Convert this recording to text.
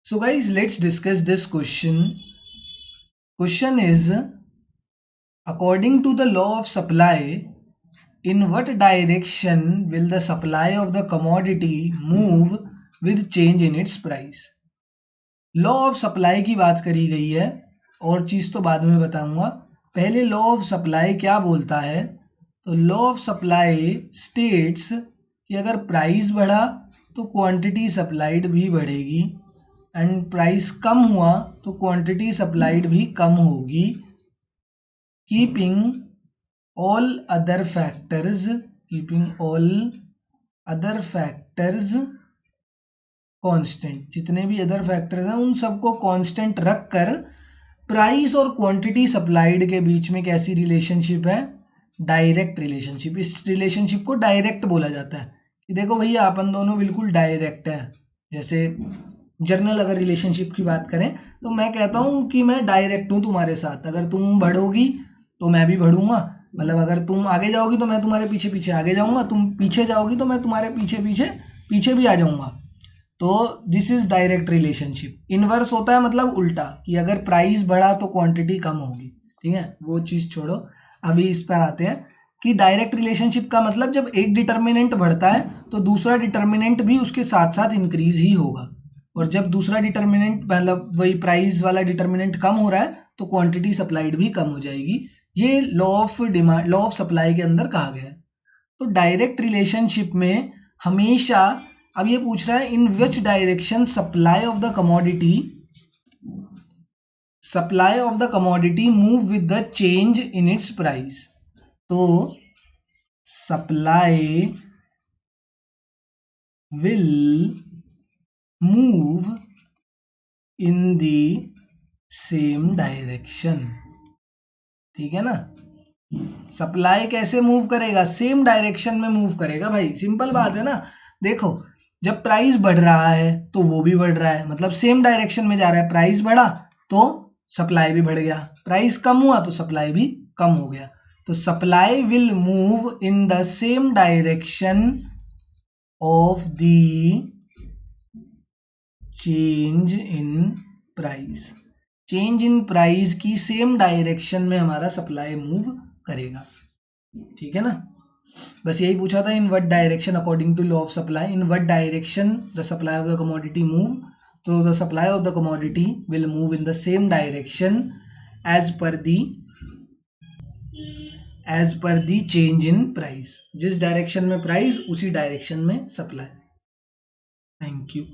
So guys, let's discuss this question. Question is, according to the law of supply, in what direction will the supply of the commodity move with change in its price? Law of supply की बात करी गई है और चीज़ तो बाद में बताऊंगा। पहले लॉ ऑफ सप्लाई क्या बोलता है? तो लॉ ऑफ सप्लाई स्टेट्स कि अगर प्राइस बढ़ा तो क्वांटिटी सप्लाइड भी बढ़ेगी एंड प्राइस कम हुआ तो क्वांटिटी सप्लाइड भी कम होगी, keeping all other factors constant. जितने भी अदर फैक्टर्स हैं उन सबको कांस्टेंट रखकर प्राइस और क्वांटिटी सप्लाइड के बीच में कैसी रिलेशनशिप है? Direct relationship. इस रिलेशनशिप को डायरेक्ट बोला जाता है कि देखो भैया अपन दोनों बिल्कुल डायरेक्ट है। जैसे जर्नल अगर रिलेशनशिप की बात करें तो मैं कहता हूँ कि मैं डायरेक्ट हूँ तुम्हारे साथ, अगर तुम बढ़ोगी तो मैं भी बढ़ूंगा, मतलब अगर तुम आगे जाओगी तो मैं तुम्हारे पीछे पीछे आगे जाऊंगा, तुम पीछे जाओगी तो मैं तुम्हारे पीछे पीछे पीछे भी आ जाऊंगा। तो this is direct relationship. Inverse होता है मतलब उल्टा, कि अगर प्राइस बढ़ा तो क्वांटिटी कम होगी। ठीक है, वो चीज़ छोड़ो, अभी इस पर आते हैं कि डायरेक्ट रिलेशनशिप का मतलब जब एक डिटर्मिनेंट बढ़ता है तो दूसरा डिटर्मिनेंट भी उसके साथ साथ इंक्रीज ही होगा, और जब दूसरा डिटर्मिनेंट मतलब वही प्राइस वाला डिटर्मिनेंट कम हो रहा है तो क्वांटिटी सप्लाइड भी कम हो जाएगी। ये law of demand, law of supply के अंदर कहा गया है। तो डायरेक्ट रिलेशनशिप में हमेशा, अब ये पूछ रहा है in which direction supply of the commodity move with the change in its price. तो supply will move in the same direction. ठीक है ना, सप्लाई कैसे मूव करेगा? सेम डायरेक्शन में मूव करेगा भाई, सिंपल बात है ना। देखो, जब प्राइस बढ़ रहा है तो वो भी बढ़ रहा है, मतलब सेम डायरेक्शन में जा रहा है। प्राइस बढ़ा तो सप्लाई भी बढ़ गया, प्राइस कम हुआ तो सप्लाई भी कम हो गया। तो supply will move in the same direction of the change in price. Change in price की सेम डायरेक्शन में हमारा सप्लाई मूव करेगा। ठीक है ना, बस यही पूछा था। In what direction according to law of supply, in what direction the supply of the commodity move. तो the supply of the commodity will move in the same direction as per the change in price. जिस direction में price उसी direction में supply. Thank you.